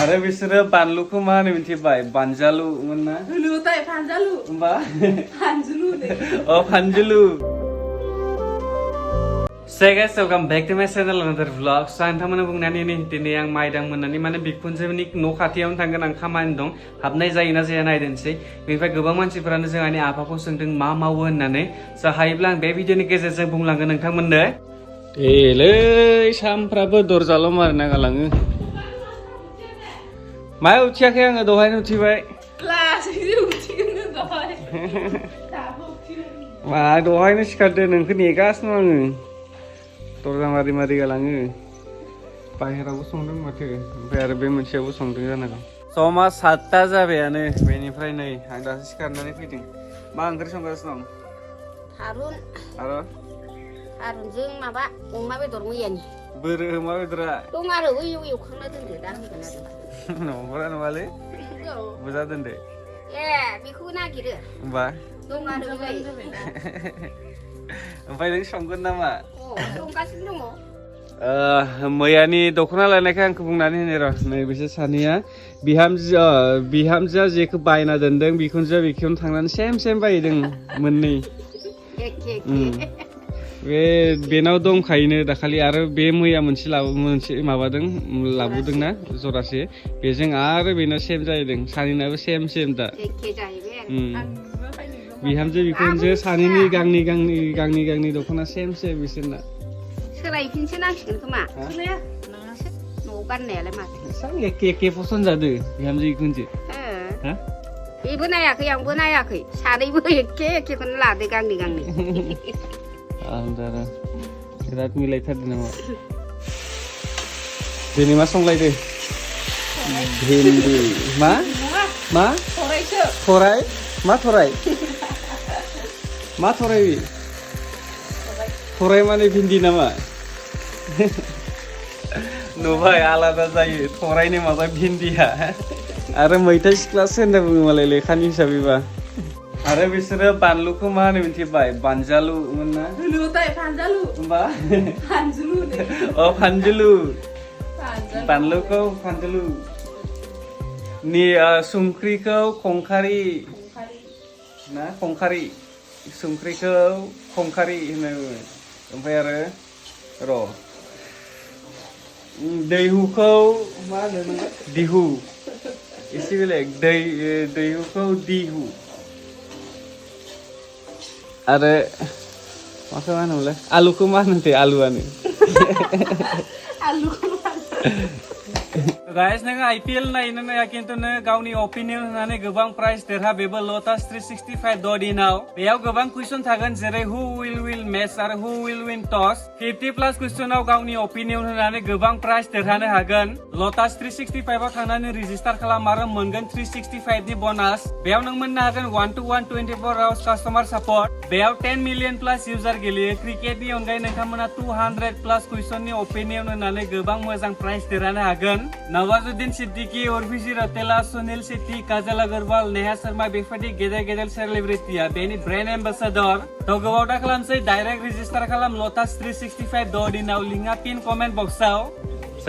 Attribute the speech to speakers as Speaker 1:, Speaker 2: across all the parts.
Speaker 1: आरो बिसोरो बानलुखौ मा होनो मिथिबाय बानजालु मोनना
Speaker 2: लुताय फानजालु
Speaker 1: होमबा
Speaker 2: फानजुलु
Speaker 1: oh फानजुलु So guys, welcome back to my channel another vlog. So आं थारमाने बुंनानै दिनै आं माइ दांमोननानै माने बिखुनजोनि न' खाथियावनो थांगोन आं खामानि दं हाबनाय जायोना जाया नायदोंसै बेनिफ्राय गोबां मानसिफोरानो जोंहानि आफाखौ सोंदों मा मावो होननानै स' हायोब्ला आं बे भिडिअनि गेजेरजों बुंलांगोन नोंथांमोननो एलै सामफ्राबो दरजाल' मारिना गालाङो मायाव उथियाखै आङो दहायनो उथिबाय मा दहायनो सिखारदों नोंखौ नेगासिनो आङो दरजा मारि मारि गालाङो बाहेरावबो संदों माथो ओमफ्राय आरो बे मोनसेयावबो संदों जानांगौ समा 7ता जाबायानो बेनिफ्राय नै आं दासो सिखारनानै फैदों मा ओंख्रि संगासिनो दं आरो
Speaker 2: थारुनजों माबा अमा बेदर मैयानि
Speaker 1: बोरो अमा बेदरा
Speaker 2: दं आरो बैयाव एवखांना दोनदो दा होगोन आरो
Speaker 1: न'फोरा नङालै बुजा दोनदो
Speaker 2: बेखौ नागिरो
Speaker 1: होमबा
Speaker 2: दं आरो
Speaker 1: ओमफ्राय नों संगोन नामा
Speaker 2: संगासिनो दङ
Speaker 1: मैयानि दख'ना लायनायखौ आंखौ बुंनानै होनो र' नै बिसोर सानैया बिहामजोआ जेखौ बायना दोनदों बिखुनजोआ बेखौनो थांनानै सेम बायदों मोननै बे बेनाव दंखायोनो दाखालि आरो बे मैया मोनसे माबादों लाबोदोंना जरासे बेजों आरो बेनाव सेम जाहैदों सानैनाबो सेम दा बिहामजो बिखुनजो सानैनि गांनै दख'ना सेम बिसोरना
Speaker 2: सोलायफिनसो नांसिगोन खोमा सोलाया न'आव गाननायालाय माथो
Speaker 1: एखे फसन जादो बिहामजो बिखुनजो
Speaker 2: बेबो नायाखै आंबो नायाखै सानैबो एखेखौनो लादो गांनै
Speaker 1: आंदारा बिराद मिलायथारदों नामा दिनै मा संलायदो भिन्दी मा थराय मा थराय थराय माने भिन्दी नामा नुबाय आलादा जायो थरायनि माबा भिन्दिया आरो मैथा सिख्लासो होनना बुङो मालाय लेखानि हिसाबैबा आरो बिसोरो बानलुखौ मा होनो मिथिबाय बानजालु मोनना
Speaker 2: लुताय फानजालु
Speaker 1: होमबा
Speaker 2: फानजुलु
Speaker 1: फानजुलु बानलुखौ फानजुलु संख्रिखौ खंखारि ना खंखारि संख्रिखौ खंखारि होनो ओमफ्राय आरो र' दैहुखौ मा होनो दिहु एसे बेलेग दैहुखौ दिहु आरो माखौ मा होनोमोनलाय आलुखौ मा होनो आलुआनो गाइस नों आइपिएल नायनो नाया खिन्थु नों गावनि अपिनियन होनानै गोबां प्राइज देरहा बेबो लटास 365 दिनाव बेयाव गोबां कुइसन थागोन जेरै हु विल मेच आरो हु विल विन टस 50+ कुइसनाव गावनि अपिनियन होनानै गोबां प्राइज देरहानो हागोन लटास 365 आव थांनानै रेजिस्टार खालाम आरो मोनगोन 365 नि बनास बेयाव नों मोननो हागोन 1-to-1 24 आवर्स कास्टमार सापर्ट बेयाव 10 मिलियन प्लास इउजार गेलेयो क्रिकेटनि अनगायै नोंथांमोना 200+ कुइसननि अपिनियन होनानै गोबां मोजां प्राइज देरहानो हागोन नवाजुद्दीन सिद्दीकी उर्वशी रौतेला सुनील शेट्टी काजल अग्रवाल नेहा शर्मा बेफोरबायदि गेदेर सेलिब्रिटिया बेनि ब्रेन्ड एम्बासाडर थ' गोबाव दा खालामसै डाइरेक्ट रेजिस्टार खालाम लटास 365 दिनाव लिंकआ पिन कमेन्ट बक्सआव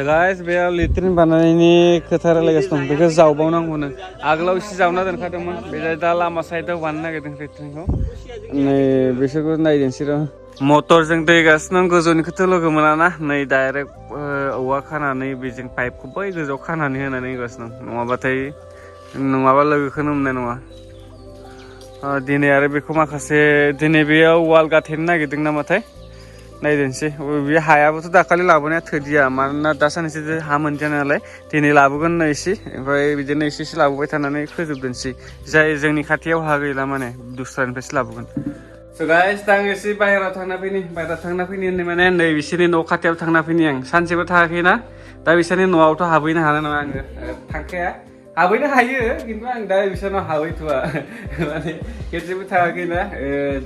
Speaker 1: गाइस बेयाव लेट्रिन बानायनायनि खोथा रायलायगासिनो दं बेखौ जावबावनांगौनो आगोलाव एसे जावना दोनखादोंमोन बे दा लामा साइडआव बानायनो नागिरदों लेट्रिनखौ नै बिसोरखौ नायदोंसै र' मटरजों दैगासिनो दं गोजौनिखौथ' लोगो मोनाना नै डाइरेक्ट औवा खानानै बेजों पाइपखौ बै गोजौआव खानानै होनानै होगासिनो दं नङाबा लोगोखौनो मोननाय नङा दिनै आरो बेखौ माखासे दिनै बेयाव वाल गाथेनो नागिरदों नामाथाय नायदोंसै बे हायाबोथ' दाखालि लाबोनाया थोदिया मानोना दासानैसो हा मोनदिया नालाय दिनै लाबोगोन एसे ओमफ्राय बिदिनो एसे लाबोबाय थानानै फोजोबदोंसै जाय जोंनि खाथियाव हा गैला माने दस्रानिफ्रायसो लाबोगोन स' गाइस दा आं एसे बाहेरायाव थांना फैनि होननाय माने नै बिसोरनि न' खाथियाव थांना फैनि आं सानसेबो थाङाखैना दा बिसोरनि न'आवथ' हाबहैनो हानाय नङा आङो थांखाया हाबहैनो हायो खिन्थु आं दा बिसोरनाव हाबहैथ'वा माने खेबसेबो थाङाखैना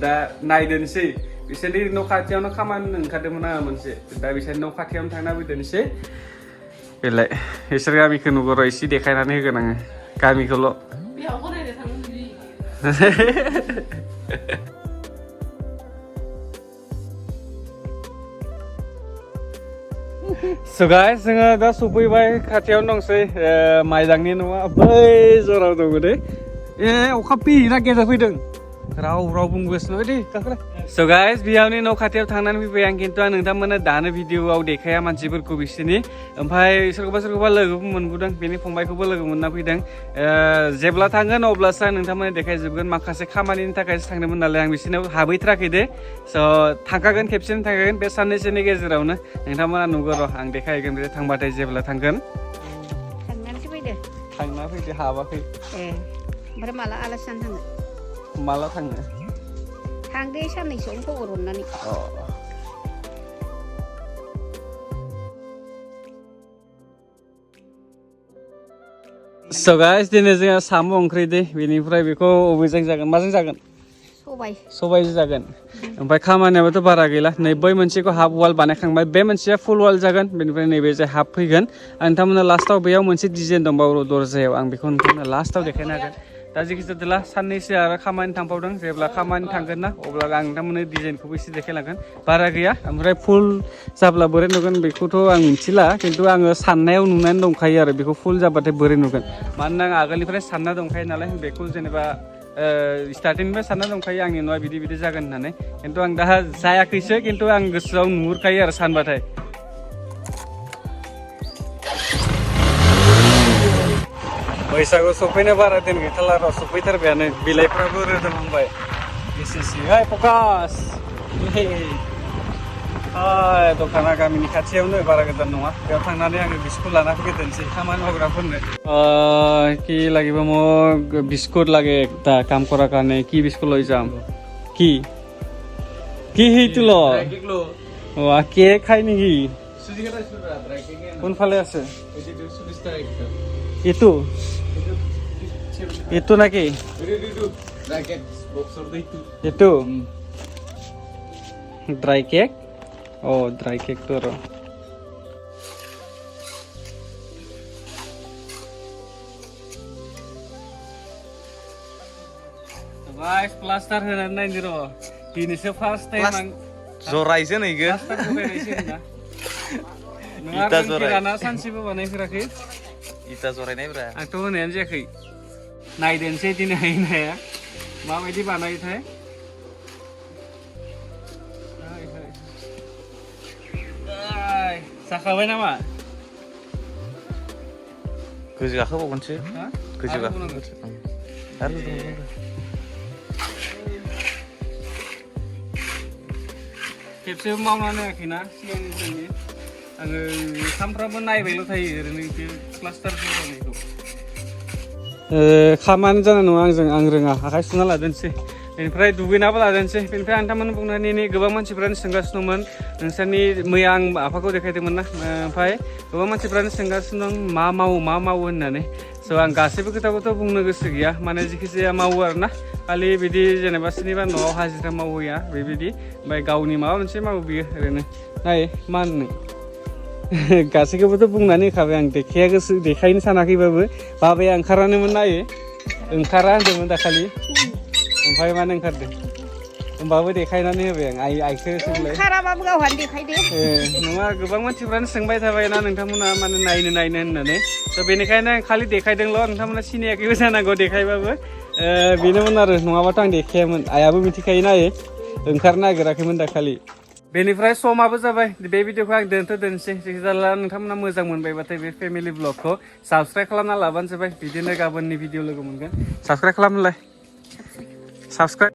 Speaker 1: दा नायदोंसै बिसोरनि न' खाथियावनो खामानि ओंखारदोंमोन आङो मोनसे दा बिसोरनि न' खाथियावनो थांना फैदोंसै बेलाय बिसोर गामिखौ नुगोर' एसे देखायनानै होगोन आङो गामिखौल' So guys, जोङो दा सफैबाय खाथियावनो दंसै माइदांनि न'आ बै जराव दङ दे अखा पिना गेजेर फैदों राव बुंगासिनो दे गाखोला So guys, बिहावनि न' खाथियाव थांनानै फैबाय आं खिन्थु आं नोंथांमोननो दानो भिडिअआव देखाया मानसिफोरखौ बिसोरनि ओमफ्राय सोरखौबा लोगोबो मोनबोदों बेनि फंबायखौबो लोगो मोनना फैदों जेब्ला थांगोन अब्लासो आं नोंथांमोननो देखायजोबगोन माखासे खामानिनि थाखायसो थांदोंमोन नालाय आं बिसोरनाव हाबहैथाराखै दे स' थांखागोन खेबसेनो थांखागोन बे साननैसोनि गेजेरावनो नोंथांमोना नुगोन र' आं देखायगोन बे थांबाथाय जेब्ला थांगोन
Speaker 2: थांनानैसो फैदो
Speaker 1: थांना फैदो हाबाखै
Speaker 2: ओमफ्राय माला आलासि जानो थांनो
Speaker 1: माला थांनो
Speaker 2: थांदो साननैसोआवनो खबर हरनानै
Speaker 1: So guys, दिनै जोंहा साम' ओंख्रि दे बेनिफ्राय बेखौ अबेजों जागोन माजों जागोन सबायजों जागोन ओमफ्राय खामानियाबोथ' बारा गैला नै बै मोनसेखौ हाफ वाल बानायखांबाय बे मोनसेया फुल वाल जागोन बेनिफ्राय नैबे जे हाफ फैगोन आं नोंथांमोननो लास्टआव बेयाव मोनसे डिजाइन दंबावो दरजायाव आं बेखौ नोंथांमोननो लास्टआव देखायनो हागोन दा जेखि जादोला साननैसो आरो खामानि थांबावदों जेब्ला खामानि थांगोन ना अब्ला आं नोंथांमोननो डिजाइनखौबो एसे देखायलांगोन बारा गैया ओमफ्राय फुल जाब्ला बोरै नुगोन बेखौथ' आं मिथिला खिन्थु आङो साननायाव नुनानै दंखायो आरो बेखौ फुल जाबाथाय बोरै नुगोन मानोना आं आगोलनिफ्राय सानना दंखायो नालाय बेखौ जेनेबा स्टार्टिंनिफ्राय सानना दंखायो आंनि न'आ बिदि जागोन होननानै खिन्थु आं दा जायाखैसो खिन्थु आं गोसोआव नुहुरखायो आरो सानबाथाय बैसागु सफैनो बारा दिन गैथारला र' सफैथारबायानो बिलाइफ्राबो रोदोमहांबाय एसे फकास दखाना गामिनि खाथियावनो बारा गोजान नङा बेयाव थांनानै आङो बिस्कुट लाना फैग्रोनोसै खामानि मावग्राफोरनो কি লাগিব মোক বিস্কুট লাগে একটা কাম কৰাৰ কাৰণে কি বিস্কুট লৈ যাম কি সেইটো ল কেক খাই নেকি কোনফালে আছে এইটো নাকি এইটো ড্ৰাই কেক ড্ৰাই কেকটো আৰু guys plaster hoनानै नायनो र' दिनैसो फार्स्ट टाइम आं
Speaker 3: जरायसो नैगो
Speaker 1: plaster होनायसै ना इटा जरायना सानसेबो बानायफेराखै
Speaker 3: इटा जरायनाय ब्रा
Speaker 1: आंथ' होनायानो जायाखै नायदेनसै दिनै हायनाया माबायदि बानायोथाय जाखाबाय नामा
Speaker 3: गोजो गाखोबावगोनसो गोजो गाखोबावगोनसो आरो
Speaker 1: खेबसेबो मावनानै नायाखैना सिगांनिफ्रायनो आङो सानफ्रामबो नायबायल' थायो ओरैनो बे प्लास्टार होनायखौ खामानि जानाय नङा आं रोङा आखाइ सुना लादोंसै बेनिफ्राय दुगैनाबो लादोंसै बेनिफ्राय आं थारमाने बुंनानै गोबां मानसिफ्रानो सोंगासिनो दंमोन नोंसोरनि मैया आं आफाखौ देखायदोंमोन ना ओमफ्राय गोबां मानसिफ्रानो सोंगासिनो दं मा मावो होननानै स' आं गासैबो खोथाखौथ' बुंनो गोसो गैया माने जेखि जाया मावो आरो ना खालि बिदि जेनेबा सोरनिबा न'आव हाजिरा मावहैया बेबायदि ओमफ्राय गावनि माबा मोनसे मावो बियो ओरैनो नाय मा होनो गासैखौबोथ' बुंनानै होखाबाय आं देखायनो सानाखैबाबो बाबाया ओंखारानोमोन नायो ओंखारा होनदोंमोन दाखालि ओमफ्राय मानो ओंखारदों होमबाबो देखायनानै होबाय आं आइखौ सोंलाय
Speaker 2: ओंखाराबाबो गावहानो देखायदो
Speaker 1: नङा गोबां मानसिफ्रानो सोंबाय थाबाय ना नोंथांमोना माने नायनो होननानै थ' बेनिखायनो आं खालि देखायदोंल' नोंथांमोना सिनायाखैबो जानांगौ देखायबाबो बेनोमोन आरो नङाबाथ' आं देखायामोन आइयाबो मिथिखायो नायो ओंखारनो नागिराखैमोन दाखालि बेनिफ्राय समाबो जाबाय बे भिडिअखौ आं दोनसै जेखिजाया नोंथांमोना मोजां मोनबायबाथाय बे फेमिलि ब्लगखौ साबस्क्राइब खालामना लाबानो जाबाय बिदिनो गाबोननि भिडिअ लोगो मोनगोन साबस्क्राइब खालामलाय साबस्क्राइब